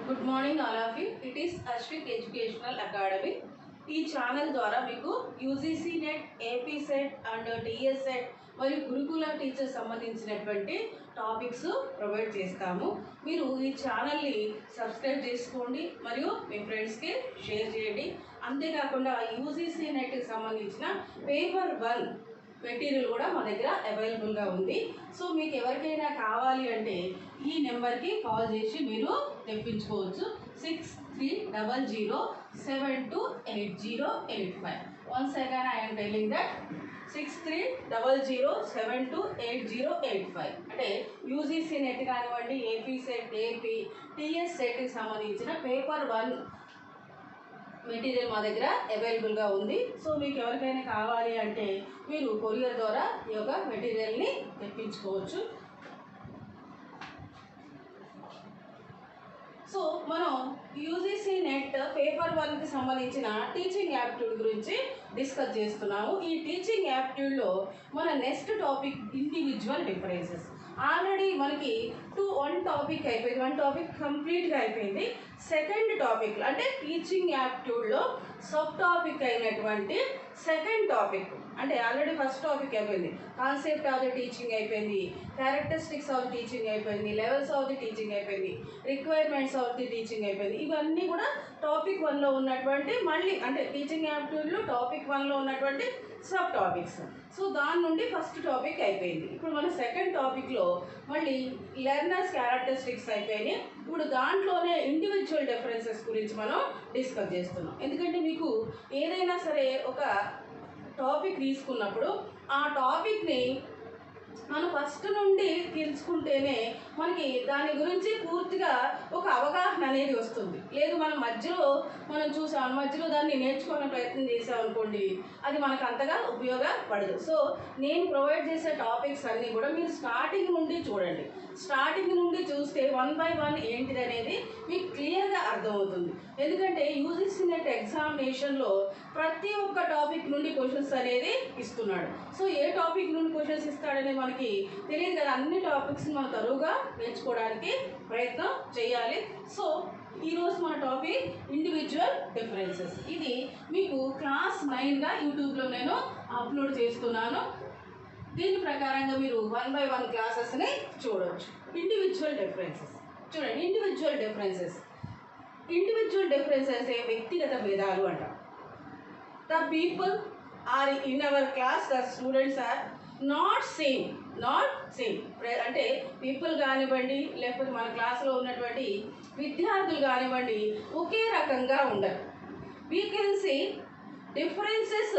Good morning all of you. It is Ashwik educational academy. ఈ channel ద్వారా మీకు UGC net, AP set and TS set మరియు గురుకుల teacher సంబంధించినటువంటి టాపిక్స్ ప్రొవైడ్ చేస్తాము. మీరు ఈ ఛానల్ని సబ్స్క్రైబ్ చేసుకోండి మరియు మీ ఫ్రెండ్స్కి షేర్ చేయండి. అంతేకాకుండా యూజీసీ నెట్కి సంబంధించిన పేపర్ 1 మెటీరియల్ కూడా మా దగ్గర అవైలబుల్గా ఉంది. సో మీకు ఎవరికైనా కావాలి అంటే ఈ నెంబర్కి కాల్ చేసి మీరు తెప్పించుకోవచ్చు. 6300728085. Once again I'm telling that 6300728085. అంటే యూజీసీ నెట్ కానివ్వండి, ఏపీ సెట్, ఏపీ టీఎస్ సెట్కి సంబంధించిన పేపర్ 1 మెటీరియల్ మా దగ్గర అవైలబుల్గా ఉంది. సో మీకు ఎవరికైనా కావాలి అంటే మీరు కొరియర్ ద్వారా ఈ యొక్క మెటీరియల్ని తెప్పించుకోవచ్చు. సో మనం యూజీసీ నెట్ పేపర్ 1కి సంబంధించిన టీచింగ్ యాప్టిట్యూడ్ గురించి డిస్కస్ చేస్తున్నాము. ఈ టీచింగ్ యాప్టిట్యూడ్లో మన next topic individual differences. Already మనకి 1 టాపిక్ అయిపోయింది, 1 టాపిక్ కంప్లీట్గా అయిపోయింది. సెకండ్ టాపిక్ అంటే టీచింగ్ యాప్టిట్యూడ్లో సబ్ టాపిక్ అయినటువంటి సెకండ్ టాపిక్ అంటే ఆల్రెడీ ఫస్ట్ టాపిక్ అయిపోయింది, కాన్సెప్ట్ ఆఫ్ ది టీచింగ్ అయిపోయింది, క్యారెక్టరిస్టిక్స్ ఆఫ్ టీచింగ్ అయిపోయింది, లెవెల్స్ ఆఫ్ ది టీచింగ్ అయిపోయింది, రిక్వైర్మెంట్స్ ఆఫ్ ది టీచింగ్ అయిపోయింది. ఇవన్నీ కూడా టాపిక్ 1లో ఉన్నటువంటి మళ్ళీ అంటే టీచింగ్ యాప్టిట్యూడ్లో టాపిక్ 1లో ఉన్నటువంటి సబ్ టాపిక్స్. సో దాని నుండి ఫస్ట్ టాపిక్ అయిపోయింది. ఇప్పుడు మన సెకండ్ టాపిక్లో మళ్ళీ లెర్నర్స్ క్యారెక్టరిస్టిక్స్ అయిపోయినాయి. ఇప్పుడు దాంట్లోనే ఇండివిజువల్ డిఫరెన్సెస్ గురించి మనం డిస్కస్ చేస్తున్నాం. ఎందుకంటే మీకు ఏదైనా సరే ఒక టాపిక్ తీసుకున్నప్పుడు ఆ టాపిక్ని మనం ఫస్ట్ నుండి తెలుసుకుంటేనే మనకి దాని గురించి పూర్తిగా ఒక అవగాహన అనేది వస్తుంది. లేదు మనం మధ్యలో మధ్యలో దాన్ని నేర్చుకునే ప్రయత్నం చేసామనుకోండి, అది మనకు అంతగా ఉపయోగపడదు. సో నేను ప్రొవైడ్ చేసే టాపిక్స్ అన్నీ కూడా మీరు స్టార్టింగ్ నుండి చూడండి. స్టార్టింగ్ నుండి చూస్తే 1 by 1 ఏంటిది అనేది మీకు క్లియర్గా అర్థమవుతుంది. ఎందుకంటే యూజీసీ నెట్ ఎగ్జామినేషన్లో ప్రతి ఒక్క టాపిక్ నుండి క్వశ్చన్స్ అనేది ఇస్తున్నాడు. సో ఏ టాపిక్ నుండి క్వశ్చన్స్ ఇస్తాడనే మనకి తెలియదు కదా. అన్ని టాపిక్స్ని మనం తరువుగా నేర్చుకోవడానికి ప్రయత్నం చేయాలి. సో ఈరోజు మన టాపిక్ ఇండివిజువల్ డిఫరెన్సెస్. ఇది మీకు క్లాస్ 9గా యూట్యూబ్లో నేను అప్లోడ్ చేస్తున్నాను. దీని ప్రకారంగా మీరు 1 by 1 క్లాసెస్ని చూడవచ్చు. ఇండివిజువల్ డిఫరెన్సెస్ చూడండి. ఇండివిజువల్ డిఫరెన్సెస్ వ్యక్తిగత భేదాలు అంటాం. The people are in our class, the students are not same అంటే పీపుల్ కానివ్వండి, లేకపోతే మన క్లాస్లో ఉన్నటువంటి విద్యార్థులు కానివ్వండి ఒకే రకంగా ఉండరు. We can see differences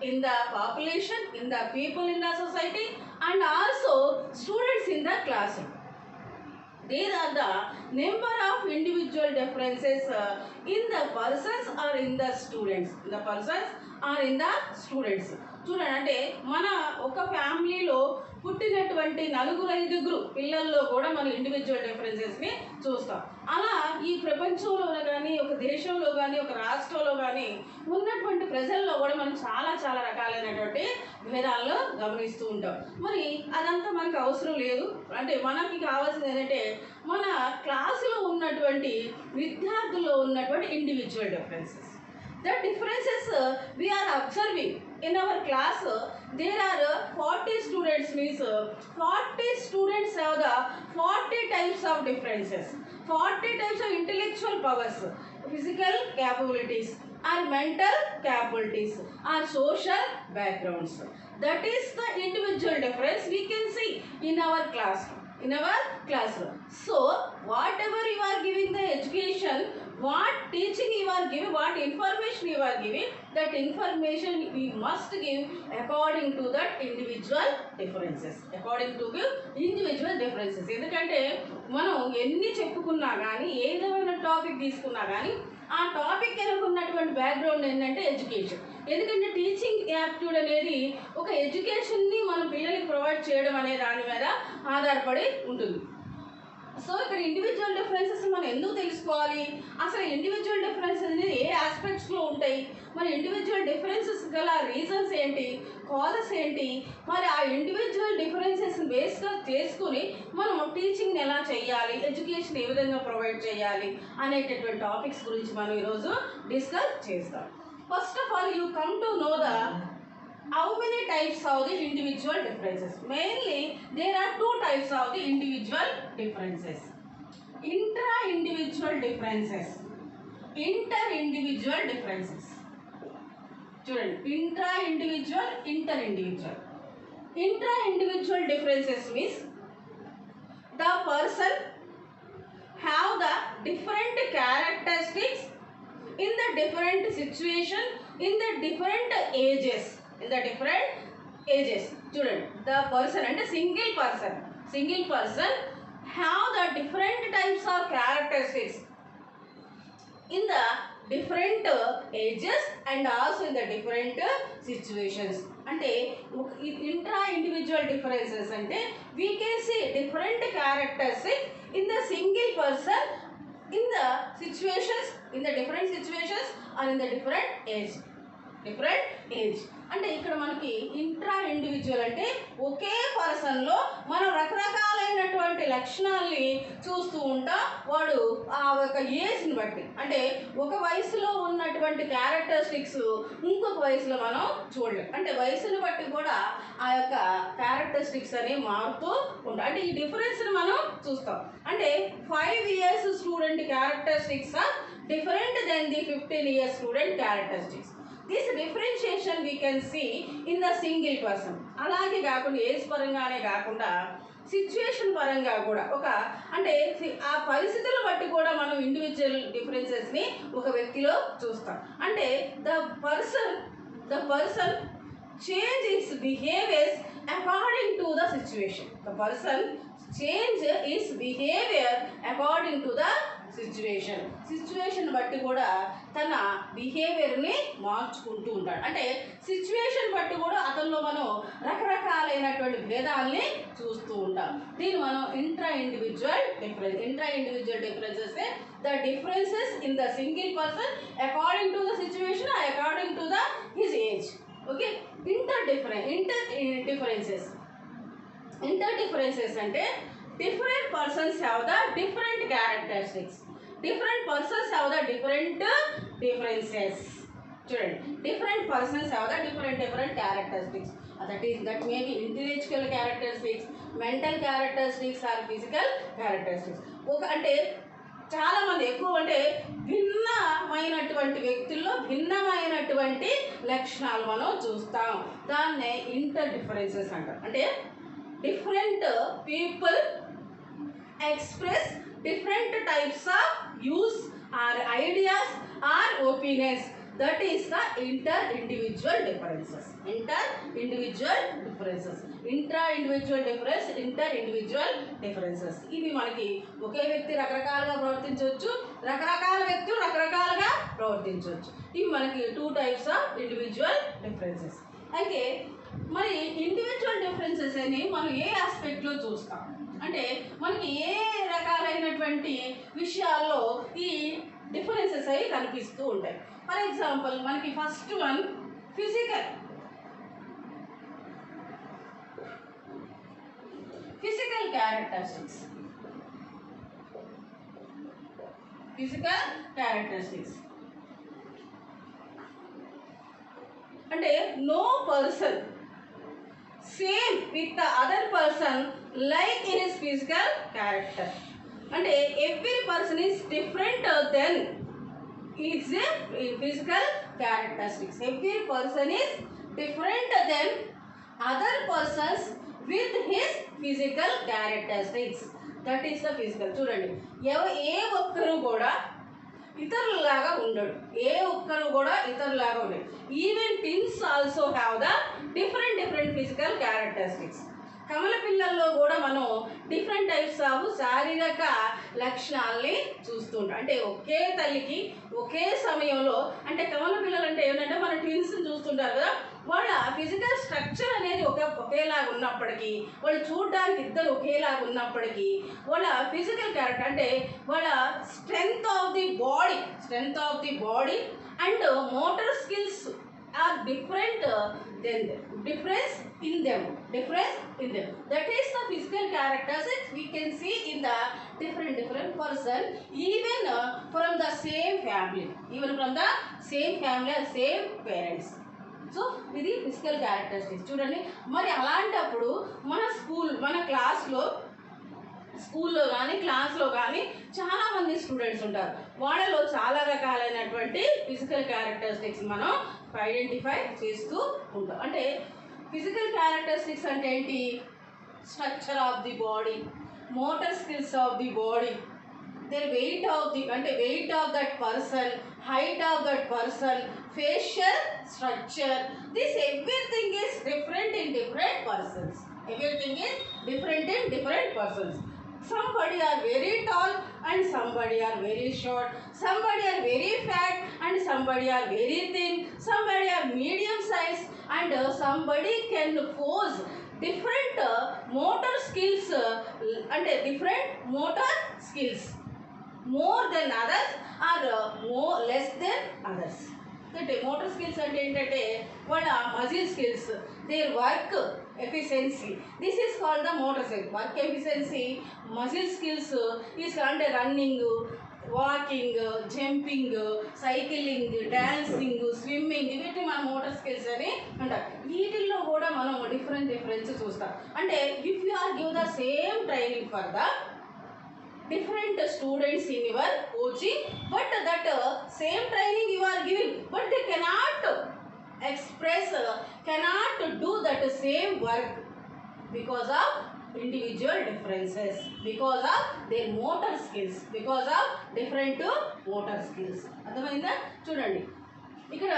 in the population, in the people in the society and also students in the classroom. There are the number of individual differences in the persons or in the students. The persons or in the students. చూడండి, అంటే మన ఒక ఫ్యామిలీలో పుట్టినటువంటి 4-5 పిల్లల్లో కూడా మనం individual డిఫరెన్సెస్ని చూస్తాం. అలా ఈ ప్రపంచంలో కానీ, ఒక దేశంలో కానీ, ఒక రాష్ట్రంలో కానీ ఉన్నటువంటి ప్రజల్లో కూడా మనం చాలా రకాలైనటువంటి భేదాలను గమనిస్తూ ఉంటాం. మరి అదంతా మనకు అవసరం లేదు. అంటే మనకి కావాల్సింది ఏంటంటే మన క్లాసులో ఉన్నటువంటి విద్యార్థుల్లో ఉన్నటువంటి individual differences. The differences we are observing in our class, there are 40 students, means 40 students have the 40 types of differences, 40 types of intellectual powers, physical capabilities or mental capabilities or social backgrounds. That is the individual difference we can see in our classroom. So whatever you are giving the education, what teaching you are giving, what information you are giving, that information we must give according to that individual differences. ఎందుకంటే మనం ఎన్ని చెప్పుకున్నా కానీ, ఏదైనా topic తీసుకున్నా కానీ ఆ topic వెనక ఉన్నటువంటి బ్యాక్గ్రౌండ్ ఏంటంటే ఎడ్యుకేషన్. ఎందుకంటే టీచింగ్ యాప్టిట్యూడ్ అనేది ఒక ఎడ్యుకేషన్ని మనం పిల్లలకి ప్రొవైడ్ చేయడం అనే దాని మీద ఆధారపడి ఉంటుంది. సో ఇక్కడ ఇండివిజువల్ డిఫరెన్సెస్ మనం ఎందుకు తెలుసుకున్నాం తెలుసుకోవాలి. అసలు ఇండివిజువల్ డిఫరెన్స్ అనేది ఏ ఆస్పెక్ట్స్లో ఉంటాయి, మరి ఇండివిజువల్ డిఫరెన్సెస్ గల రీజన్స్ ఏంటి, కాజెస్ ఏంటి, మరి ఆ ఇండివిజువల్ డిఫరెన్సెస్ బేస్గా చేసుకుని మనం టీచింగ్ని ఎలా చేయాలి, ఎడ్యుకేషన్ ఏ విధంగా ప్రొవైడ్ చేయాలి అనేటటువంటి టాపిక్స్ గురించి మనం ఈరోజు డిస్కస్ చేస్తాం. First of all, you come to know the how many types of the individual differences. Mainly there are two types of the individual differences: intra individual differences, inter individual differences. Student, intra individual, inter individual. Intra individual differences means the person have the different characteristics in the different situation, in the different ages. In the different ages. Student, the person and a single person have the different types of characteristics in the different ages and also in the different situations. అంటే intra individual differences అంటే we can see different characteristics in the single person in the situations, in the different situations or in the different age. అంటే ఇక్కడ మనకి intra individual అంటే ఒకే పర్సన్లో మనం రకరకాలైనటువంటి లక్షణాలని చూస్తూ ఉంటాం. వాడు ఆ ఒక ఏజ్ని బట్టి, అంటే ఒక వయసులో ఉన్నటువంటి క్యారెక్టరిస్టిక్స్ ఇంకొక వయసులో మనం చూడలేం. అంటే వయసుని బట్టి కూడా ఆ యొక్క క్యారెక్టరిస్టిక్స్ అనేవి మారుతూ ఉంటాయి. అంటే ఈ డిఫరెన్స్ని మనం చూస్తాం. అంటే 5 years student characteristics are different then the 15 years student characteristics. This differentiation we can see in the single person. అలాగే కాకుండా ఏజ్ పరంగానే కాకుండా సిచ్యువేషన్ పరంగా కూడా అంటే ఆ పరిస్థితులను బట్టి కూడా మనం ఇండివిజువల్ డిఫరెన్సెస్ని ఒక వ్యక్తిలో చూస్తాం. అంటే the person change its behaviors according to the situation. The person change its behavior according to the situation బట్టి కూడా తన బిహేవియర్ని మార్చుకుంటూ ఉంటాడు. అంటే సిచ్యువేషన్ బట్టి కూడా అతనిలో మనం రకరకాలైనటువంటి భేదాలని చూస్తూ ఉంటాం. దీన్ని మనం intra individual differences the differences in the single person according to the situation, according to the his age. Okay, inter differences అంటే different persons have the different characteristics. Different persons have the different differences. Children, different persons have the different characteristics. That may be intellectual characteristics, mental characteristics or physical characteristics. అంటే చాలా మంది ఎక్కువ అంటే భిన్నమైనటువంటి వ్యక్తుల్లో భిన్నమైనటువంటి లక్షణాలు మనం చూస్తాం. దాన్నే ఇంటర్ డిఫరెన్సెస్ అంటారు. అంటే different people express different types of use or ideas or opinions. That is the inter-individual differences. Intra-individual difference, inter-individual differences. ఇవి మనకి ఒకే వ్యక్తి రకరకాలుగా ప్రవర్తించవచ్చు, రకరకాల వ్యక్తులు రకరకాలుగా ప్రవర్తించవచ్చు. ఇవి మనకి 2 types of individual differences. అయితే మరి ఇండివిజువల్ డిఫరెన్సెస్ అని మనం ఏ ఆస్పెక్ట్లో చూస్తాం అంటే మనకి ఏ రకాలైనటువంటి విషయాల్లో ఈ డిఫరెన్సెస్ అవి కనిపిస్తూ ఉంటాయి. ఫర్ ఎగ్జాంపుల్ మనకి ఫస్ట్ వన్ ఫిజికల్ క్యారెక్టరిస్టిక్స్ అంటే no person same with the other person like in his physical character. అంటే every person is different then his physical characteristics. Every person is different then other persons with his physical characteristics. That is the physical. చూడండి, ఏ ఒక్కరు కూడా ఇతరులాగా ఉండడు. Even twins also have the different physical characteristics. కమల పిల్లల్లో కూడా మనం డిఫరెంట్ టైప్స్ ఆఫ్ శారీరక లక్షణాలని చూస్తుంటాం. అంటే ఒకే తల్లికి ఒకే సమయంలో, అంటే కమల పిల్లలు అంటే ఏంటంటే మన ట్విన్స్ని చూస్తుంటారు కదా, వాళ్ళ ఫిజికల్ స్ట్రక్చర్ అనేది ఒకేలాగా ఉన్నప్పటికీ, వాళ్ళు చూడడానికి ఇద్దరు ఒకేలాగా ఉన్నప్పటికీ, వాళ్ళ ఫిజికల్ క్యారెక్టర్ అంటే వాళ్ళ strength of the body and motor skills are different difference in them. That is the physical characteristics we can see in the different person, even from the same family or same parents. So ఇది physical characteristics. చూడండి, మరి అలాంటప్పుడు మన స్కూల్లో కానీ క్లాస్లో కానీ చాలామంది స్టూడెంట్స్ ఉంటారు. వాళ్ళలో చాలా రకాలైనటువంటి ఫిజికల్ క్యారెక్టరిస్టిక్స్ మనం ఐడెంటిఫై చేస్తూ ఉంటాం. అంటే ఫిజికల్ క్యారెక్టరిస్టిక్స్ అంటే ఏంటి? Structure of the body, motor skills of the body, their weight of that person, height of that person, facial structure. This everything is different in different persons. Somebody are very tall and somebody are very short. Somebody are very fat and somebody are very thin. Somebody are medium size and somebody can pose different motor skills and different motor skills more than others or less than others. అంటే motor skills అంటే ఏంటంటే వాళ్ళ muscle skills, there work efficiency, this is called the motor skills. Work efficiency, muscle skills is అంటే running, walking, jumping, cycling, dancing, swimming, వీటిని మనం motor skills అని అంటారు. వీటిల్లో కూడా మనం డిఫరెన్స్ చూస్తాం. అంటే if you or give the same training for the different students in your coaching, but that same training you are giving, but they cannot do that same work because of individual differences, because of their motor skills, because of different motor skills. అర్థమైందా? చూడండి, ఇక్కడ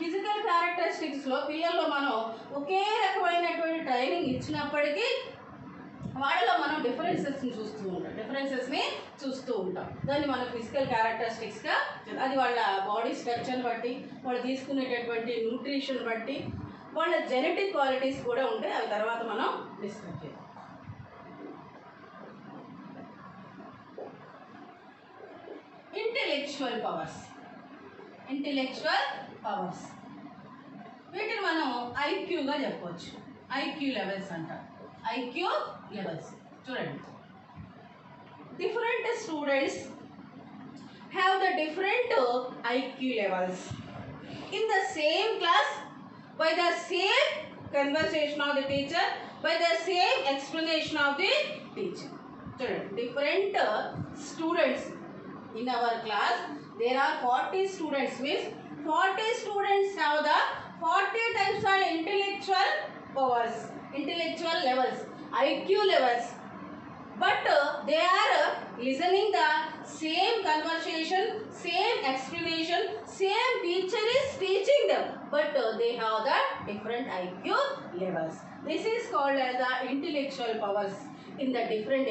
physical క్యారెక్టరిస్టిక్స్లో పిల్లల్లో మనం ఒకే రకమైనటువంటి training ఇచ్చినప్పటికీ వాళ్ళలో మనం డిఫరెన్సెస్ని చూస్తూ ఉంటాం. దాన్ని మనం ఫిజికల్ క్యారెక్టరిస్టిక్స్గా, అది వాళ్ళ బాడీ స్ట్రక్చర్ని బట్టి, వాళ్ళు తీసుకునేటటువంటి న్యూట్రిషన్ బట్టి, వాళ్ళ జెనెటిక్ క్వాలిటీస్ కూడా ఉంటాయి. అవి తర్వాత మనం డిస్కస్ చేద్దాం. ఇంటెలెక్చువల్ పవర్స్ వీటిని మనం ఐక్యూగా చెప్పవచ్చు. ఐక్యూ లెవెల్స్ అంటారు. ఐక్యూ లెవెల్స్ చూడండి, different students have the different IQ levels in the same class by the same conversation of the teacher, by the same explanation of the teacher. Different students in our class, there are 40 students, means 40 students have the 40 types of intellectual levels, IQ levels, but they are listening the same conversation, same explanation, same teacher is teaching them, but they have the different IQ levels. This is called as the intellectual powers in the different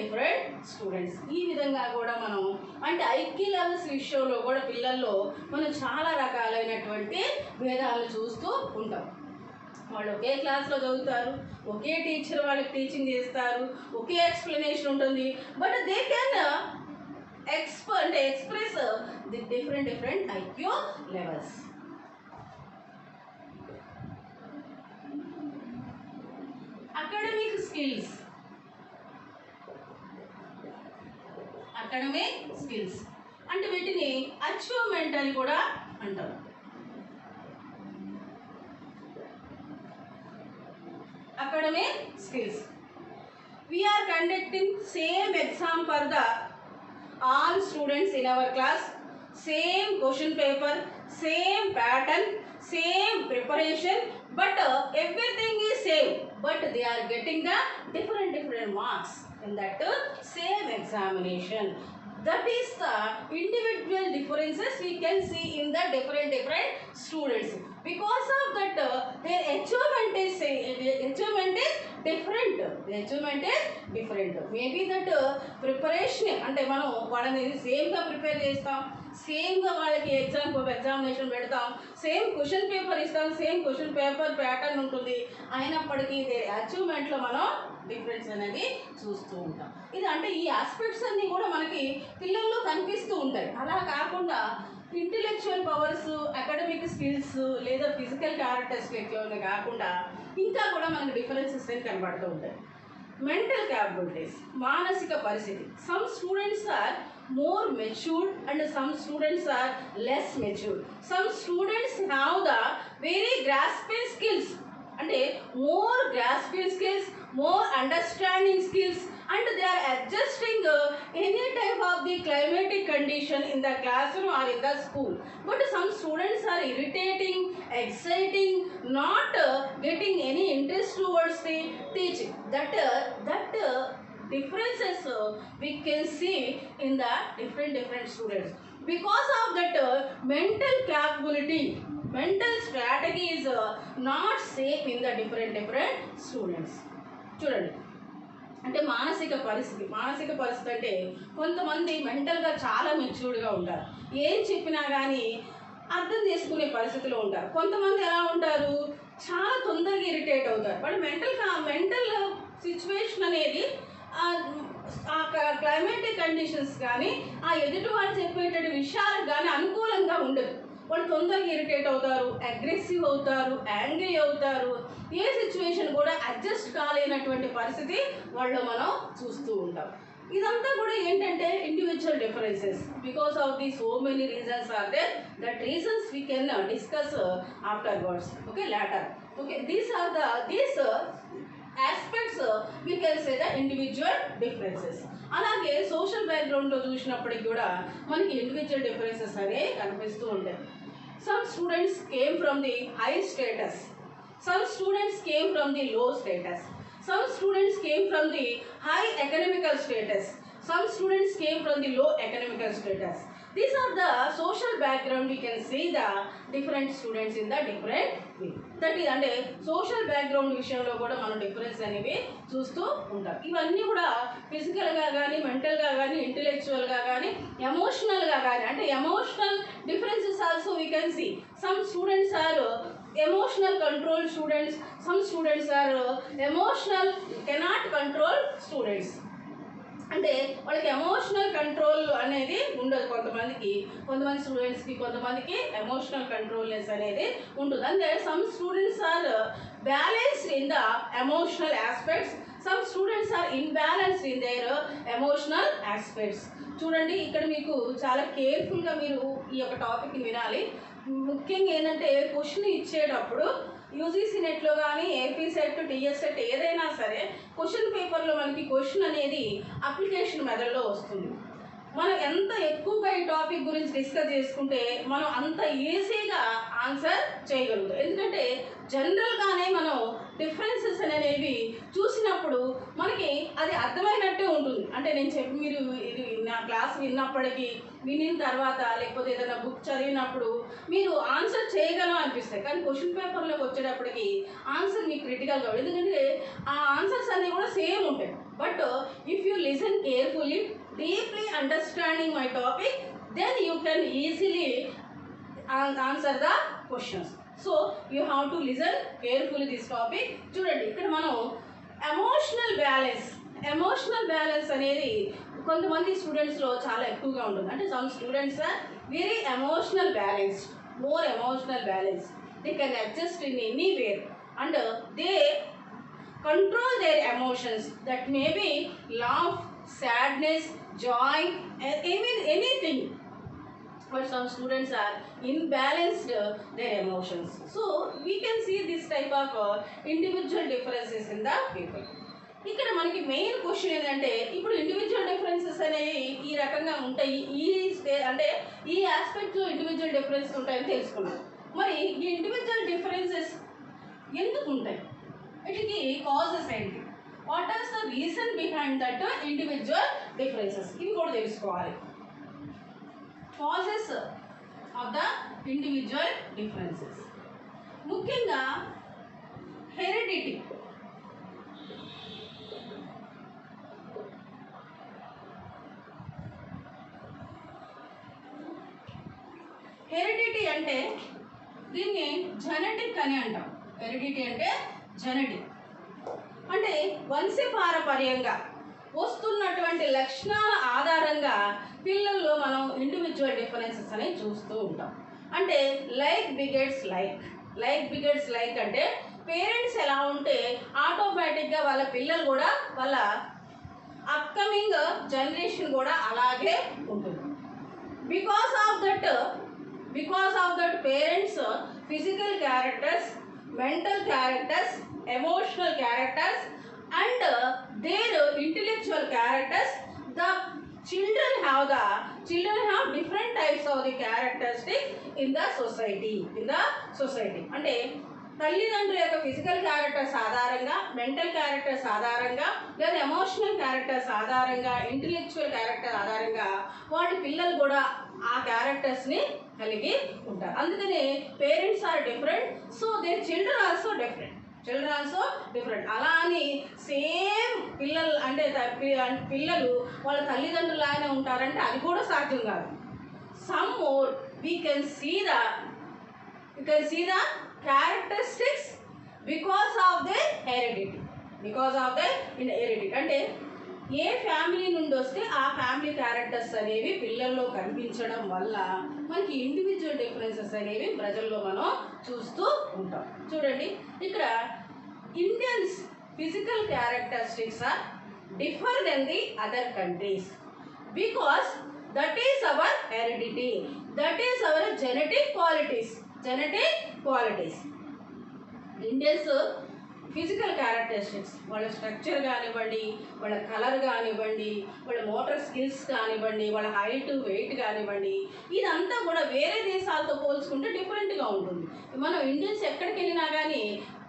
students. ఈ విధంగా కూడా మనం అంటే IQ levels విషయంలో కూడా పిల్లల్లో మనం చాలా రకాలైనటువంటి భేదాలు చూస్తూ ఉంటాం. వాళ్ళు ఒకే క్లాస్లో చదువుతారు, ఒకే టీచర్ వాళ్ళకి టీచింగ్ చేస్తారు, ఒకే ఎక్స్ప్లెనేషన్ ఉంటుంది, but they can express the different IQ levels. Academic skills అంటే వీటిని అచీవ్మెంట్ అని కూడా అంటారు. Academic skills. We are conducting same exam for the all students in our class, same question paper, same pattern, same preparation, but everything is same, but they are getting the different marks in that same examination. That is the individual differences we can see in the different students. Because of that, their achievement is different. The achievement is different. Maybe that preparation అంటే మనం వాళ్ళని సేమ్గా prepare చేస్తాం, సేమ్గా వాళ్ళకి examination పెడతాం, same question paper ఇస్తాం, same question paper pattern ఉంటుంది. అయినప్పటికీ అచీవ్మెంట్లో మనం డిఫరెన్స్ అనేది చూస్తూ ఉంటాం. ఇది అంటే ఈ ఆస్పెక్ట్స్ అన్నీ కూడా మనకి పిల్లల్లో కనిపిస్తూ ఉంటాయి. అలా కాకుండా ఇంటెలెక్చువల్ పవర్స్, అకాడమిక్ స్కిల్స్ లేదా ఫిజికల్ క్యారెక్టరిస్టిక్స్లోనే కాకుండా ఇంకా కూడా మనకు డిఫరెన్సెస్ అని కనబడుతూ ఉంటాయి. మెంటల్ క్యాపబిలిటీస్, మానసిక పరిస్థితి. Some students are more matured and some students are less matured. Some students have the very grasping skills, అంటే more grasping skills, more understanding skills, and they are adjusting any type of the climatic condition in the classroom or in the school. But some students are irritating, exciting, not getting any interest towards the teaching. That differences we can see in the different students. Because of that mental capability, mental strategy is not same in the different students. చూడండి, అంటే మానసిక పరిస్థితి అంటే కొంతమంది మెంటల్గా చాలా మెచ్యూర్డ్గా ఉంటారు, ఏం చెప్పినా కానీ అర్థం చేసుకునే పరిస్థితిలో ఉంటారు. కొంతమంది ఎలా ఉంటారు, చాలా తొందరగా ఇరిటేట్ అవుతారు. బట్ మెంటల్ సిచ్యువేషన్ అనేది ఆ క్లైమేటిక్ కండిషన్స్ కానీ ఆ ఎదుటి వాళ్ళు చెప్పేటటువంటి విషయాలకు కానీ అనుకూలంగా ఉండదు. వాళ్ళు తొందరగా ఇరిటేట్ అవుతారు, అగ్రెసివ్ అవుతారు, యాంగ్రీ అవుతారు. ఏ సిచ్యువేషన్ కూడా అడ్జస్ట్ కాలేనటువంటి పరిస్థితి వాళ్ళు మనం చూస్తూ ఉంటాం. ఇదంతా కూడా ఏంటంటే individual differences. Because of the so many reasons are there. That reasons we can discuss afterwards. Okay, later. Okay, these aspects we can say the individual differences. అలాగే సోషల్ బ్యాక్గ్రౌండ్లో చూసినప్పటికి కూడా మనకి ఇండివిజువల్ డిఫరెన్సెస్ అనేవి కనిపిస్తూ ఉంటాయి. Some students came from the high status, some students came from the low status, some students came from the high economical status, some students came from the low economical status. These are the social background. We can see the different students in the different way. That is అంటే social background విషయంలో కూడా మనం difference అనేవి చూస్తూ ఉంటాం. ఇవన్నీ కూడా ఫిజికల్గా కానీ, మెంటల్గా కానీ, ఇంటెలెక్చువల్గా కానీ, ఎమోషనల్గా కానీ, అంటే emotional differences also we can see. Some students are emotional control students, some students are emotional cannot control students. అంటే వాళ్ళకి ఎమోషనల్ కంట్రోల్ అనేది ఉండదు. కొంతమంది స్టూడెంట్స్కి, కొంతమందికి ఎమోషనల్ కంట్రోల్నెస్ అనేది ఉంటుంది. అంటే some students are balanced in the emotional aspects, some students are imbalanced in their emotional aspects. చూడండి, ఇక్కడ మీకు చాలా కేర్ఫుల్గా మీరు ఈ యొక్క టాపిక్ని వినాలి. ముఖ్యంగా ఏంటంటే క్వశ్చన్ ఇచ్చేటప్పుడు యూజీసీ నెట్లో కానీ, ఏపీ సెట్, టీఎస్ సెట్ ఏదైనా సరే క్వశ్చన్ పేపర్లో మనకి క్వశ్చన్ అనేది అప్లికేషన్ మెథడ్లో వస్తుంది. మనం ఎంత ఎక్కువగా ఈ టాపిక్ గురించి డిస్కస్ చేసుకుంటే మనం అంత ఈజీగా ఆన్సర్ చేయగలుగుతాం. ఎందుకంటే జనరల్గానే మనం డిఫరెన్సెస్ అనేవి చూసినప్పుడు మనకి అది అర్థమైనట్టే ఉంటుంది. అంటే నేను మీరు ఇది నా క్లాస్ విన్నప్పటికీ, వినిన తర్వాత లేకపోతే ఏదైనా బుక్ చదివినప్పుడు మీరు ఆన్సర్ చేయగలం అనిపిస్తాయి. కానీ క్వశ్చన్ పేపర్లోకి వచ్చేటప్పటికి ఆన్సర్ మీకు క్రిటికల్గా, ఎందుకంటే ఆ ఆన్సర్స్ అన్నీ కూడా సేమ్ ఉంటాయి. But if you listen carefully, deeply understanding my topic, then you can easily answer the questions. So you have to listen carefully this topic. చూడండి, ఇక్కడ మనం ఎమోషనల్ బ్యాలెన్స్ అనేది కొంతమంది స్టూడెంట్స్లో చాలా ఎక్కువగా ఉంటుంది. అంటే some students are very emotional balanced, more emotional balance. They can adjust in anywhere and they control their emotions. That may be love, sadness, joy, even anything. But some students are imbalanced their emotions. So we can see this type of individual differences in the people. ఇక్కడ మనకి main question ఏంటంటే, ఇప్పుడు individual differences అనేవి ఈ రకంగా ఉంటాయి, అంటే ఈ ఆస్పెక్ట్లో ఇండివిజువల్ డిఫరెన్స్ ఉంటాయని తెలుసుకున్నాం. మరి ఈ ఇండివిజువల్ డిఫరెన్సెస్ ఎందుకు ఉంటాయి, వీటికి కాజెస్ ఏంటి, what are the reason behind that individual differences, ఇవి కూడా తెలుసుకోవాలి. Causes of the individual differences. ముఖ్యంగా హెరిడిటీ. హెరిడిటీ అంటే దీన్ని జెనెటిక్ అని అంటాం. హెరిడిటీ అంటే జెనెటిక్ అంటే వంశపారపర్యంగా వస్తున్నటువంటి లక్షణాల ఆధారంగా పిల్లల్లో మనం ఇండివిజువల్ డిఫరెన్సెస్ అనేవి చూస్తూ ఉంటాం. అంటే లైక్ బిగెట్స్ లైక్ అంటే పేరెంట్స్ ఎలా ఉంటే ఆటోమేటిక్గా వాళ్ళ పిల్లలు కూడా వాళ్ళ అప్కమింగ్ జనరేషన్ కూడా అలాగే ఉంటుంది. Because of that parents physical characters, mental characters, emotional characters and their intellectual characters, the children have different types of the characteristics in the society. అంటే తల్లిదండ్రుల యొక్క ఫిజికల్ క్యారెక్టర్స్ ఆధారంగా, మెంటల్ క్యారెక్టర్స్ ఆధారంగా, లేదా emotional characters ఆధారంగా, intellectual character ఆధారంగా వాళ్ళ పిల్లలు కూడా ఆ క్యారెక్టర్స్ని కలిగి ఉంటారు. అందుకని parents are different, so their children also different. అలా అని సేమ్ పిల్లలు అంటే పిల్లలు వాళ్ళ తల్లిదండ్రులాగానే ఉంటారంటే అది కూడా సాధ్యం కాదు. Some more we can see the characteristics because of the heredity. అంటే ఏ ఫ్యామిలీ నుండి వస్తే ఆ ఫ్యామిలీ క్యారెక్టర్స్ అనేవి పిల్లల్లో కనిపించడం వల్ల మనకి ఇండివిజువల్ డిఫరెన్సెస్ అనేవి ప్రజల్లో మనం చూస్తూ ఉంటాం. చూడండి, ఇక్కడ Indians physical characteristics are differ then the other countries because that is our heredity, that is our genetic qualities. Indians physical characteristics, వాళ్ళ స్ట్రక్చర్ కానివ్వండి, వాళ్ళ కలర్ కానివ్వండి, వాళ్ళ మోటార్ స్కిల్స్ కానివ్వండి, వాళ్ళ హైట్ వెయిట్ కానివ్వండి, ఇదంతా కూడా వేరే దేశాలతో పోల్చుకుంటే డిఫరెంట్గా ఉంటుంది. మనం ఇండియన్స్ ఎక్కడికి వెళ్ళినా కానీ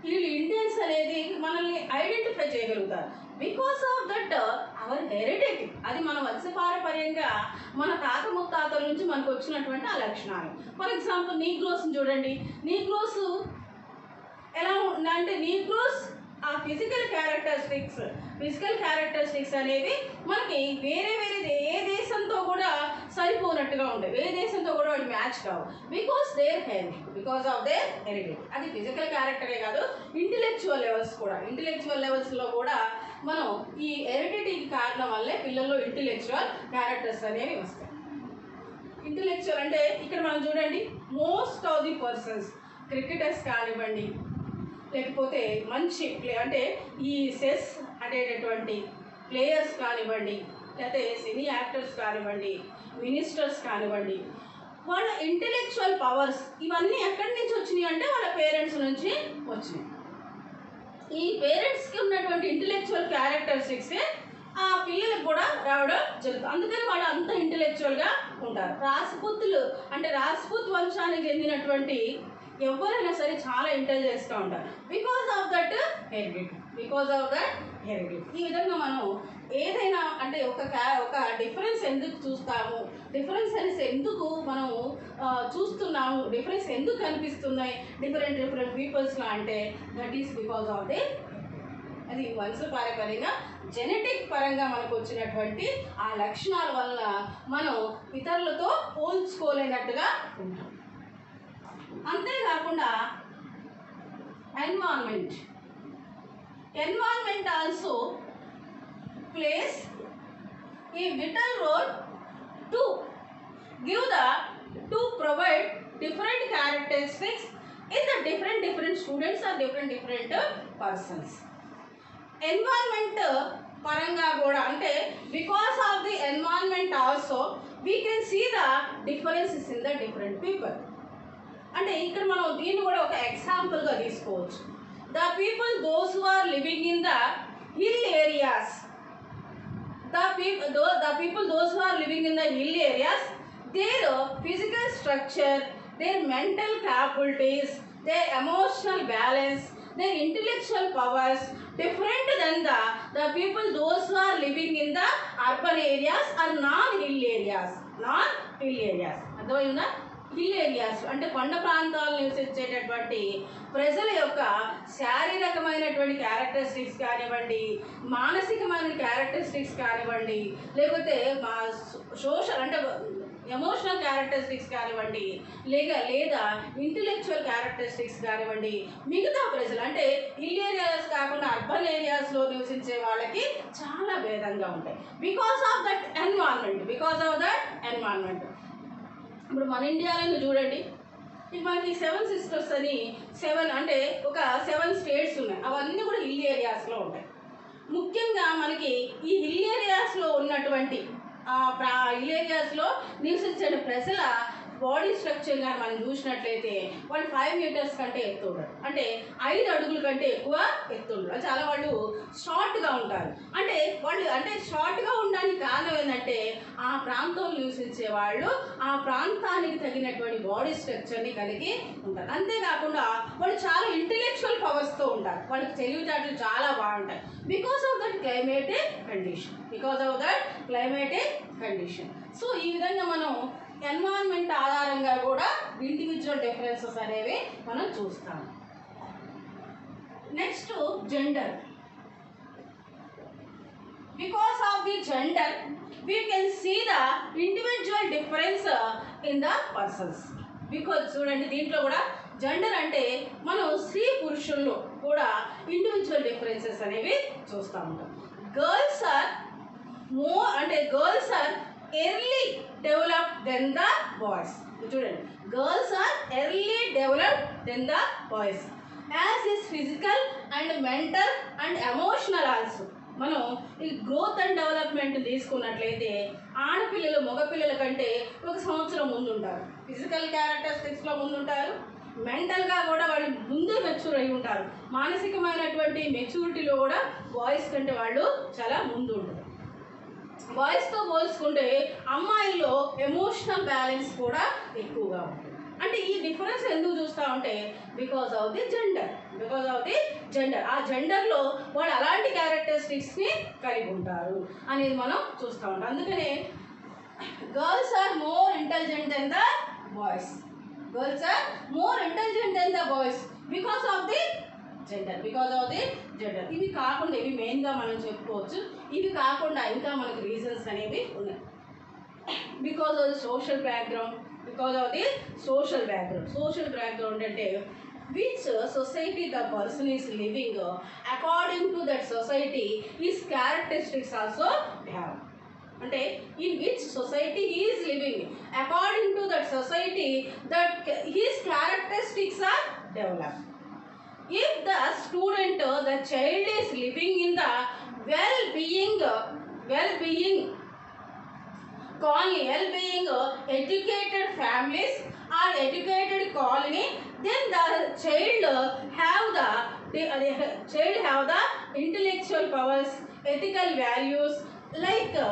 వీళ్ళు ఇండియన్స్ అనేది మనల్ని ఐడెంటిఫై చేయగలుగుతారు because of that hour heredity. అది మన వంశపారపర్యంగా మన తాత ముత్తాతల నుంచి మనకు వచ్చినటువంటి ఆ లక్షణాలు. ఫర్ ఎగ్జాంపుల్ నీగ్రోస్ని చూడండి. నీగ్రోస్ ఎలా అంటే నీగ్రోస్ ఆ ఫిజికల్ క్యారెక్టరిస్టిక్స్ అనేవి మనకి వేరే ఏ దేశంతో కూడా సరిపోనట్టుగా ఉంటాయి. ఏ దేశంతో కూడా వాటి మ్యాచ్ కావు బికాస్ ఆఫ్ దేర్ హెరిడిటీ. అది ఫిజికల్ క్యారెక్టరే కాదు, ఇంటెలెక్చువల్ లెవెల్స్లో కూడా మనం ఈ హెరిడిటీకి కారణం వల్లే పిల్లల్లో ఇంటెలెక్చువల్ క్యారెక్టర్స్ అనేవి వస్తాయి. ఇంటెలెక్చువల్ అంటే ఇక్కడ మనం చూడండి, most of the persons cricketers కానివ్వండి, లేకపోతే మంచి అంటే ఈ సెస్ అనేటటువంటి ప్లేయర్స్ కానివ్వండి, లేకపోతే సినీ యాక్టర్స్ కానివ్వండి, మినిస్టర్స్ కానివ్వండి, వాళ్ళ ఇంటెలెక్చువల్ పవర్స్ ఇవన్నీ ఎక్కడి నుంచి వచ్చినాయి అంటే వాళ్ళ పేరెంట్స్ నుంచి వచ్చినాయి. ఈ పేరెంట్స్కి ఉన్నటువంటి ఇంటెలెక్చువల్ క్యారెక్టరిస్టిక్సే ఆ పిల్లలకు కూడా రావడం జరుగుతుంది. అందుకని వాళ్ళు అంత ఇంటెలెక్చువల్గా ఉంటారు. రాజ్పుత్ వంశానికి చెందినటువంటి ఎవరైనా సరే చాలా ఇంటెలిజెన్స్గా ఉంటారు బికాస్ ఆఫ్ దట్ హెరిడిటీ. ఈ విధంగా మనం ఏదైనా అంటే ఒక డిఫరెన్స్ ఎందుకు చూస్తాము, డిఫరెన్స్ అనేసి ఎందుకు మనం చూస్తున్నాము, డిఫరెన్స్ ఎందుకు కనిపిస్తున్నాయి డిఫరెంట్ పీపుల్స్లో అంటే that is because of the అది వంశపారపర్యంగా జెనెటిక్ పరంగా మనకు వచ్చినటువంటి ఆ లక్షణాల వల్ల మనం ఇతరులతో పోల్చుకోలేనట్టుగా ఉంటాం. అంతేకాకుండా environment also plays a vital role to provide different characteristics in the different students or different persons. Environment paranga kuda ante because of the environment also we can see the differences in the different people. అంటే ఇక్కడ మనం దీన్ని కూడా ఒక ఎగ్జాంపుల్గా తీసుకోవచ్చు. The people those who are living in the hill areas, the people those who are living in the hill areas, their physical structure, their mental capabilities, their emotional balance, their intellectual powers different than the people those who are living in the urban areas or non-hill areas. అర్థమైందా? Hill areas అంటే కొండ ప్రాంతాలను నివసించేటటువంటి ప్రజల యొక్క శారీరకమైనటువంటి characteristics కానివ్వండి, మానసికమైన characteristics కానివ్వండి, లేకపోతే మా సోషల్ అంటే ఎమోషనల్ క్యారెక్టరిస్టిక్స్ కానివ్వండి, లేదా ఇంటలెక్చువల్ క్యారెక్టరిస్టిక్స్ కానివ్వండి, మిగతా ప్రజలు అంటే హిల్ ఏరియాస్ కాకుండా అర్బన్ ఏరియాస్లో నివసించే వాళ్ళకి చాలా భేదంగా ఉంటాయి. Because of that environment. ఇప్పుడు మన ఇండియాలో చూడండి, ఇప్పుడు మనకి 7 సిస్టర్స్ అని 7 అంటే ఒక 7 స్టేట్స్ ఉన్నాయి. అవన్నీ కూడా హిల్ ఏరియాస్లో ఉంటాయి. ముఖ్యంగా మనకి ఈ హిల్ ఏరియాస్లో ఉన్నటువంటి హిల్ ఏరియాస్లో నివసించే ప్రజల బాడీ స్ట్రక్చర్ కానీ మనం చూసినట్లయితే వాళ్ళు 5 మీటర్స్ కంటే ఎత్తు ఉండరు, అంటే 5 అడుగుల కంటే ఎక్కువ ఎత్తు ఉండరు. చాలా వాళ్ళు షార్ట్గా ఉంటారు. అంటే వాళ్ళు షార్ట్గా ఉండడానికి కారణం ఏంటంటే ఆ ప్రాంతంలో నివసించే వాళ్ళు ఆ ప్రాంతానికి తగినటువంటి బాడీ స్ట్రక్చర్ని కలిగి ఉంటారు. అంతేకాకుండా వాళ్ళు చాలా ఇంటెలెక్చువల్ పవర్స్తో ఉంటారు. వాళ్ళకి తెలివితేటలు చాలా బాగుంటాయి. Because of that climatic condition. So ఈ విధంగా మనం ఎన్వైరన్మెంట్ ఆధారంగా కూడా ఇండివిజువల్ డిఫరెన్సెస్ అనేవి మనం చూస్తాం. Next gender. Because of the gender, we can see the individual difference in the persons. Because చూడండి, దీంట్లో కూడా జెండర్ అంటే మనం స్త్రీ పురుషుల్లో కూడా ఇండివిజువల్ డిఫరెన్సెస్ అనేవి చూస్తూ ఉంటాం. Girls are early developed then the boys. చూడండి, girls are early developed then the boys as is physical and mental and emotional also. మనం ఈ గ్రోత్ అండ్ డెవలప్మెంట్ తీసుకున్నట్లయితే ఆడపిల్లలు మగపిల్లల కంటే 1 సంవత్సరం ముందుంటారు. ఫిజికల్ క్యారెక్టరిస్టిక్స్లో ముందుంటారు, మెంటల్గా కూడా వాళ్ళు ముందే మెచ్యూర్ అయి ఉంటారు. మానసికమైనటువంటి మెచ్యూరిటీలో కూడా బాయ్స్ కంటే వాళ్ళు చాలా ముందు ఉంటారు. బాయ్స్తో పోల్చుకుంటే అమ్మాయిల్లో ఎమోషనల్ బ్యాలెన్స్ కూడా ఎక్కువగా ఉంటుంది. అంటే ఈ డిఫరెన్స్ ఎందుకు చూస్తూ ఉంటే బికాజ్ ఆఫ్ ది జెండర్. ఆ జెండర్లో వాళ్ళు అలాంటి క్యారెక్టరిస్టిక్స్ని కలిగి ఉంటారు అనేది మనం చూస్తూ ఉంటాం. అందుకనే girls are more intelligent then the boys. Because of the gender. ఇవి కాకుండా ఇవి మెయిన్గా మనం చెప్పుకోవచ్చు. ఇవి కాకుండా ఇంకా మనకు రీజన్స్ అనేవి ఉన్నాయి. Because of the social background. Social background అంటే which society the person is living, according to that society his characteristics also have. అంటే in which society he is living, according to that society that his characteristics are developed. If the child is living in the well-being educated families or educated colony, then the child have the intellectual powers, ethical values, like the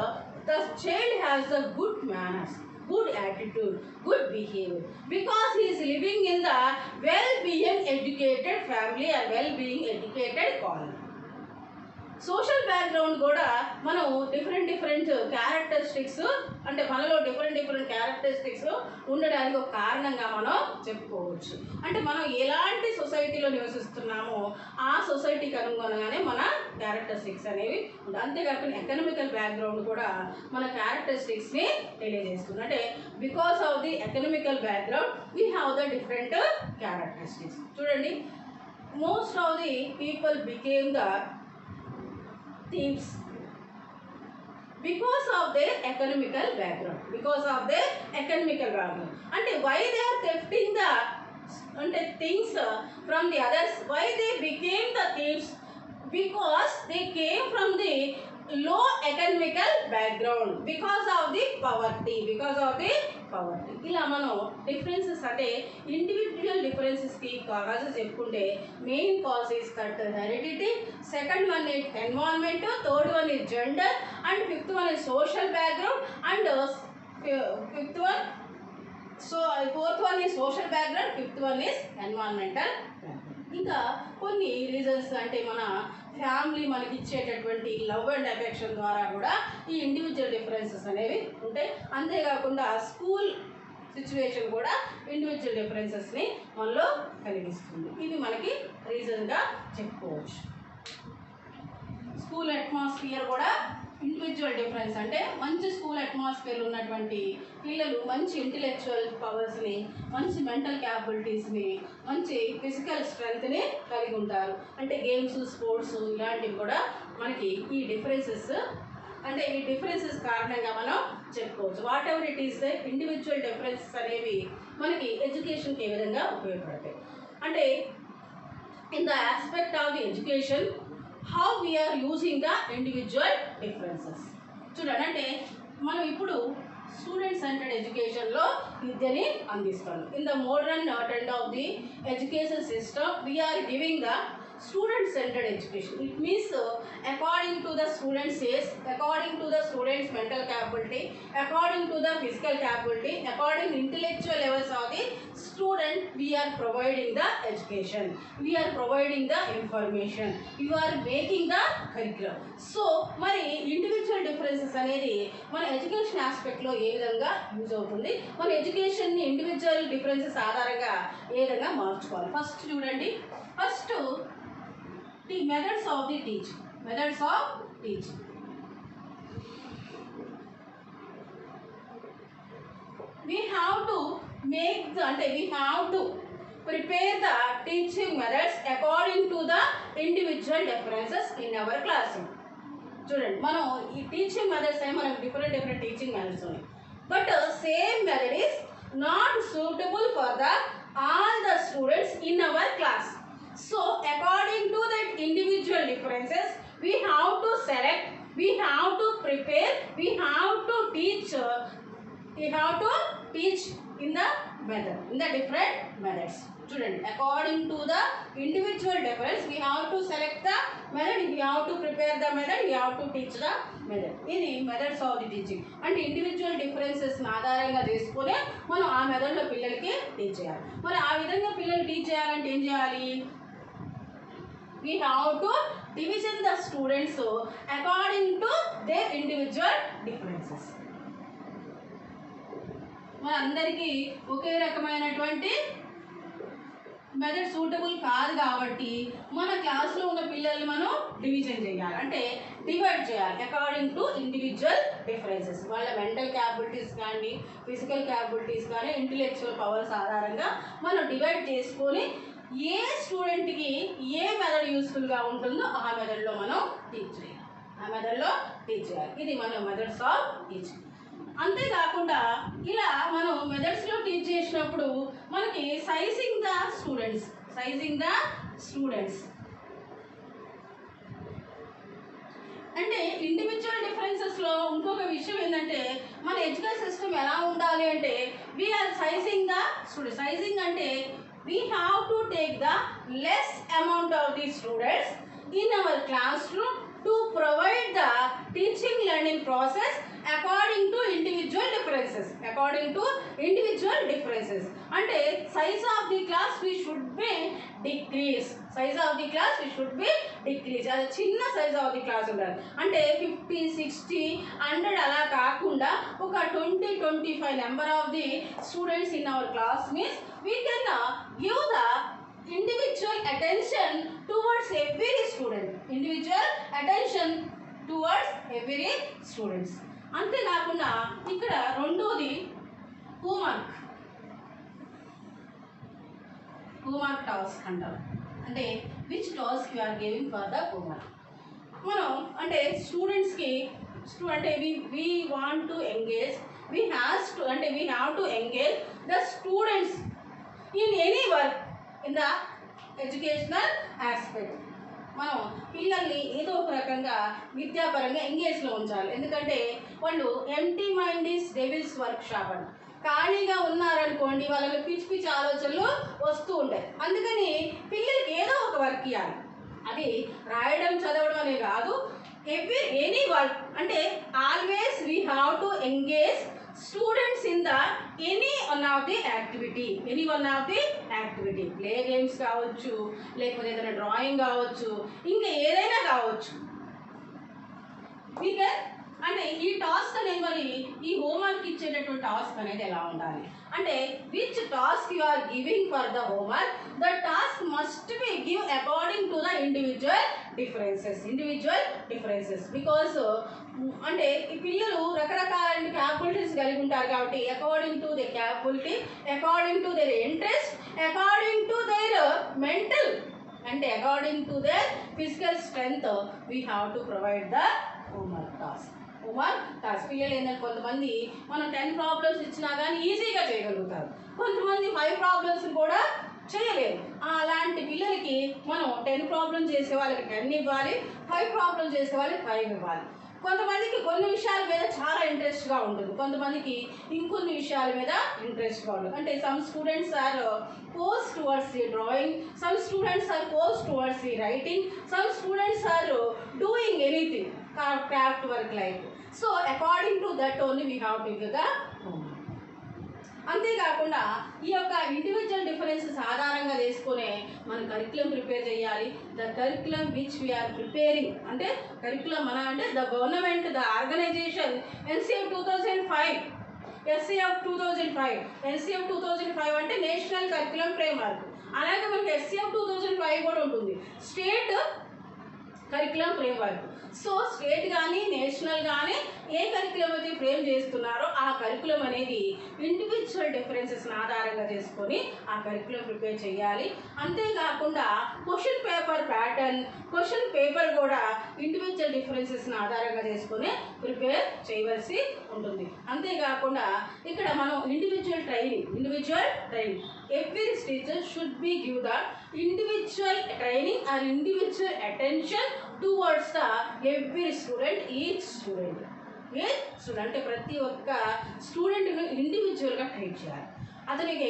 child has the good manners, good attitude, good behavior, because he is living in the well-being educated family or well-being educated colony. Social background కూడా మనం different characteristics అంటే మనలో different characteristics ఉండడానికి ఒక కారణంగా మనం చెప్పుకోవచ్చు. అంటే మనం ఎలాంటి సొసైటీలో నివసిస్తున్నామో ఆ సొసైటీకి అనుగుణంగానే మన క్యారెక్టరిస్టిక్స్ అనేవి ఉంటాయి. అంతేకాకుండా ఎకనామికల్ బ్యాక్గ్రౌండ్ కూడా మన క్యారెక్టరిస్టిక్స్ని తెలియజేస్తుంది. అంటే because of the economical background we have the different characteristics. చూడండి, most of the people became the thieves because of their economical background. అంటే why they are thefting the things from the others, why they became the thieves, because they came from the low economical background, because of the poverty. ఇలా మనం differences అంటే individual డిఫరెన్సెస్కి cause చెప్పుకుంటే main cause is that heredity, second one is environment, third one is gender, and fifth one is social background, and fourth one is social background, fifth one is environmental. ఇంకా కొన్ని reasons అంటే మన family మనకి ఇచ్చేటటువంటి love and affection ద్వారా కూడా ఈ individual differences అనేవి ఉంటాయి. అంతేకాకుండా స్కూల్ సిచ్యువేషన్ కూడా ఇండివిజువల్ డిఫరెన్సెస్ని మనలో కలిగిస్తుంది. ఇది మనకి రీజన్గా చెప్పుకోవచ్చు. స్కూల్ అట్మాస్ఫియర్ కూడా ఇండివిజువల్ డిఫరెన్స్ అంటే మంచి స్కూల్ అట్మాస్ఫియర్ ఉన్నటువంటి పిల్లలు మంచి ఇంటెలెక్చువల్ పవర్స్ని, మంచి మెంటల్ క్యాపబిలిటీస్ని, మంచి ఫిజికల్ స్ట్రెంగ్త్ని కలిగి ఉంటారు. అంటే గేమ్స్, స్పోర్ట్స్ ఇలాంటివి కూడా మనకి ఈ డిఫరెన్సెస్ కారణంగా మనం చెప్పుకోవచ్చు. What ever it is the individual differences అనేవి మనకి ఎడ్యుకేషన్కి ఏ విధంగా ఉపయోగపడతాయి అంటే in the aspect of the education how we are using the individual differences. చూడండి, అంటే మనం ఇప్పుడు స్టూడెంట్ సెంటర్డ్ ఎడ్యుకేషన్లో విద్యని అందిస్తాం. In the modern trend of the education system we are giving the student centered education. It means according to the student's age, according to the student's mental capability, according to the physical capability, according to intellectual levels of the student, we are providing the education, we are providing the information, you are making the curriculum. So మరి individual differences అనేది మన education ఆస్పెక్ట్లో ఏ విధంగా use అవుతుంది, మన ఎడ్యుకేషన్ని individual differences ఆధారంగా ఏ విధంగా మార్చుకోవాలి. First చూడండి, first the methods of the teaching. Methods of teaching. We have to make the we have to prepare the teaching methods according to the individual differences in our classroom. చూడండి, మనం ఈ teaching methods ఏమో మనకు different teaching methods ఉన్నాయి. But same method is not suitable for the all the students in our class. So according to that individual differences, we have to select, we have to prepare, we have to teach in the method, in the different methods. Student, according to the individual difference, we have to select the method, we have to prepare the method, we have to teach the method. ఇది methods of the teaching. అంటే individual differences ఆధారంగా తీసుకుని మనం ఆ మెథడ్లో పిల్లలకి teach చేయాలి. మరి ఆ విధంగా పిల్లలు టీచ్ చేయాలంటే ఏం చేయాలి? We have to division the students according to their individual differences. మన అందరికీ ఒకే రకమైనటువంటి మెథడ్ సూటబుల్ కాదు కాబట్టి మన క్లాస్లో ఉన్న పిల్లల్ని మనం డివిజన్ చేయాలి, అంటే డివైడ్ చేయాలి అకార్డింగ్ టు ఇండివిజువల్ డిఫరెన్సెస్. వాళ్ళ మెంటల్ క్యాపబిలిటీస్ కానీ, ఫిజికల్ క్యాపబిలిటీస్ కానీ, ఇంటెలెక్చువల్ పవర్స్ ఆధారంగా మనం డివైడ్ చేసుకొని ఏ స్టూడెంట్కి ఏ మెథడ్ యూస్ఫుల్గా ఉంటుందో ఆ మెథడ్లో మనం టీచ్ చేయాలి. ఇది మన మెథడ్స్ ఆఫ్ టీచింగ్. అంతేకాకుండా ఇలా మనం మెథడ్స్లో టీచ్ చేసినప్పుడు మనకి సైజింగ్ ద స్టూడెంట్స్ అంటే ఇండివిజువల్ డిఫరెన్సెస్లో ఇంకొక విషయం ఏంటంటే మన ఎడ్యుకేషన్ సిస్టమ్ ఎలా ఉండాలి అంటే we are sizing the students. Sizing అంటే we have to take the less amount of the students in our classroom to provide the teaching learning process according to individual differences. అంటే size of the class we should be decrease. అది చిన్న size of the class ఉండాలి. అంటే 50, 60, 100 అలా కాకుండా ఒక 20-25 number of the students in our class means we can give the individual attention towards every students. అంతేకాకుండా ఇక్కడ రెండోది హోంవర్క్ టాస్క్ అంటారు. అంటే which task you are giving for the homework. మనం అంటే స్టూడెంట్స్కి అంటే we want to engage, we have to engage the students in any work in the educational aspect. మనం పిల్లల్ని ఏదో ఒక రకంగా విద్యాపరంగా ఎంగేజ్లో ఉంచాలి. ఎందుకంటే వాళ్ళు empty mind is devil's work shop అని ఖాళీగా ఉన్నారనుకోండి, వాళ్ళకి పిచ్చి ఆలోచనలు వస్తూ ఉంటాయి. అందుకని పిల్లలకి ఏదో ఒక వర్క్ ఇవ్వాలి. అది రాయడం చదవడం అనే కాదు, ఎనీ వర్క్. అంటే always we have to engage students in the any one of the activity. Play games కావచ్చు, లేకపోతే ఏదైనా డ్రాయింగ్ కావచ్చు, ఇంకా ఏదైనా కావచ్చు. వీ కెన్ అంటే ఈ టాస్క్ అనేది మరి ఈ హోంవర్క్ ఇచ్చేటటువంటి టాస్క్ అనేది ఎలా ఉండాలి అంటే which task you are giving for the homework the task must be give according to the individual differences because అంటే ఈ పిల్లలు రకరకాల క్యాపబిలిటీస్ కలిగి ఉంటారు కాబట్టి according to the capability according to their interest according to their mental అంటే according to their physical strength we have to provide the homework task పిల్లలు ఏంటంటే కొంతమంది మనం 10 ప్రాబ్లమ్స్ ఇచ్చినా కానీ ఈజీగా చేయగలుగుతారు, కొంతమంది 5 ప్రాబ్లమ్స్ కూడా చేయలేరు. అలాంటి పిల్లలకి మనం 10 ప్రాబ్లమ్స్ చేసే వాళ్ళకి 10 ఇవ్వాలి, 5 ప్రాబ్లమ్స్ చేసే వాళ్ళకి 5 ఇవ్వాలి. కొంతమందికి కొన్ని విషయాల మీద చాలా ఇంట్రెస్ట్గా ఉంటుంది, కొంతమందికి ఇంకొన్ని విషయాల మీద ఇంట్రెస్ట్గా ఉంటుంది. అంటే some students are post towards the drawing, some students are post towards the writing, some students are doing anything craft work like. So according to that only we have to give the homework. అంతేకాకుండా ఈ యొక్క individual differences ఆధారంగా తీసుకునే మనం curriculum prepare చేయాలి. The curriculum which we are preparing అంటే curriculum మన అంటే the government the organization NCF 2005 SCF 2005 అంటే నేషనల్ కరికులం ఫ్రేమ్వర్క్. అలాగే మనకి ఎస్సిఎఫ్ 2005 కూడా ఉంటుంది, state curriculum framework. So state కానీ నేషనల్ కానీ ఏ కరికులం అయితే ఫ్రేమ్ చేస్తున్నారో ఆ కరికులం అనేది ఇండివిజువల్ డిఫరెన్సెస్ని ఆధారంగా చేసుకొని ఆ కరికులం ప్రిపేర్ చేయాలి. అంతేకాకుండా question paper pattern, question paper కూడా ఇండివిజువల్ డిఫరెన్సెస్ని ఆధారంగా చేసుకొని ప్రిపేర్ చేయవలసి ఉంటుంది. అంతేకాకుండా ఇక్కడ మనం individual training every teacher should be give the individual training or individual attention towards the every student each student అంటే ప్రతి ఒక్క స్టూడెంట్ను ఇండివిజువల్గా ట్రీట్ చేయాలి. అతనికి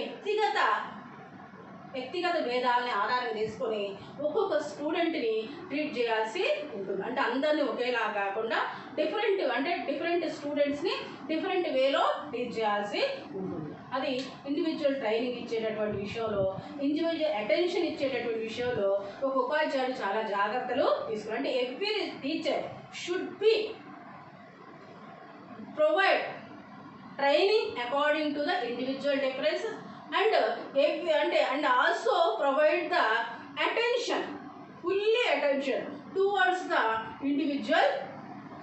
వ్యక్తిగత భేదాలని ఆధారం చేసుకొని ఒక్కొక్క స్టూడెంట్ని ట్రీట్ చేయాల్సి ఉంటుంది. అంటే అందరినీ ఒకేలా కాకుండా డిఫరెంట్ స్టూడెంట్స్ని డిఫరెంట్ వేలో ట్రీట్ చేయాల్సి ఉంటుంది. అది ఇండివిజువల్ ట్రైనింగ్ ఇచ్చేటటువంటి విషయంలో, ఇండివిజువల్ అటెన్షన్ ఇచ్చేటటువంటి విషయంలో ఒక ఉపాధ్యాయుడు చాలా జాగ్రత్తలు తీసుకోవాలి. అంటే every teacher should B provide training according to the individual differences and also provide the attention, fully attention towards the individual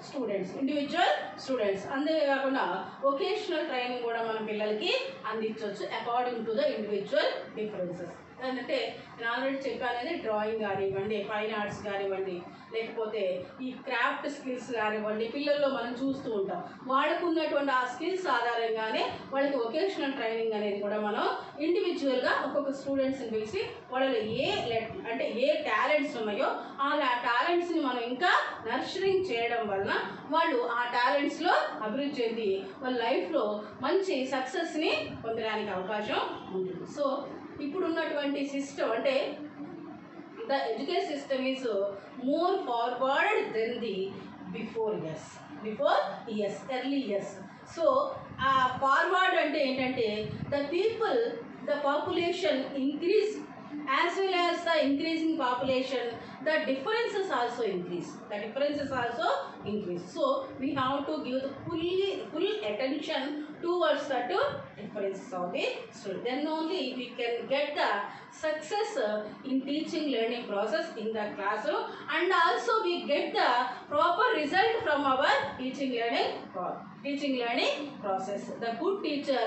students. అంతేకాకుండా వొకేషనల్ ట్రైనింగ్ కూడా మన పిల్లలకి అందించవచ్చు according to the individual differences. అంటే నేను ఆల్రెడీ చెప్పానది డ్రాయింగ్ కానివ్వండి, fine arts కానివ్వండి, లేకపోతే ఈ క్రాఫ్ట్ స్కిల్స్ కానివ్వండి, పిల్లల్లో మనం చూస్తూ ఉంటాం. వాళ్ళకు ఉన్నటువంటి ఆ స్కిల్స్ ఆధారంగానే వాళ్ళకి వొకేషనల్ ట్రైనింగ్ అనేది కూడా మనం ఇండివిజువల్గా ఒక్కొక్క స్టూడెంట్స్ని పిలిచి వాళ్ళలో ఏ టాలెంట్స్ ఉన్నాయో ఆ టాలెంట్స్ని మనం ఇంకా నర్చరింగ్ చేయడం వలన వాళ్ళు ఆ టాలెంట్స్లో అభివృద్ధి చెంది వాళ్ళ లైఫ్లో మంచి సక్సెస్ని పొందడానికి అవకాశం ఉంటుంది. సో ఇప్పుడు ఉన్నటువంటి సిస్టమ్ అంటే the education system is more forward then the before years early years. So ఆ ఫార్వర్డ్ అంటే ఏంటంటే the population increase as well as the increasing population, the differences also increase. So we have to give the full attention towards the differences of the student. Then only we can get the success in teaching learning process in the classroom, and also we get the proper result from our teaching learning process. The good teacher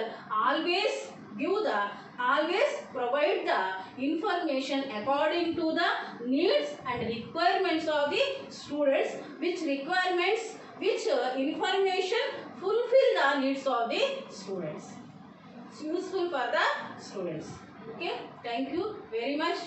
always provide the information according to the needs and requirements of the students, which information fulfill the needs of the students. It's useful for the students. Okay, thank you very much.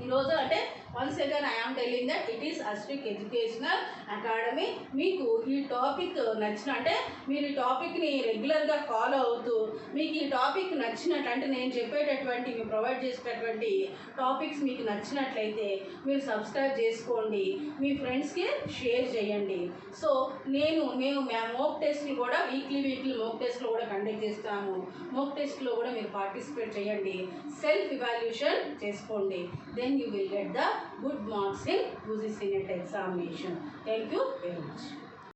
ఈరోజు అంటే once again I am telling that it is Astric educational academy. మీకు ఈ topic నచ్చిన అంటే మీరు ఈ టాపిక్ని రెగ్యులర్గా ఫాలో అవుతూ మీకు ఈ టాపిక్ నచ్చినట్లు అంటే నేను చెప్పేటటువంటి మీరు ప్రొవైడ్ చేసేటటువంటి టాపిక్స్ మీకు నచ్చినట్లయితే మీరు సబ్స్క్రైబ్ చేసుకోండి, మీ ఫ్రెండ్స్కి షేర్ చేయండి. సో మేము మోక్ టెస్ట్లు కూడా వీక్లీ మోక్ టెస్ట్లు కూడా కండక్ట్ చేస్తాము. మోక్ టెస్ట్లో కూడా మీరు పార్టిసిపేట్ చేయండి, సెల్ఫ్ ఇవాల్యుయేషన్ చేసుకోండి. Then you will get the good marks in UGC NET examination. Thank you very much.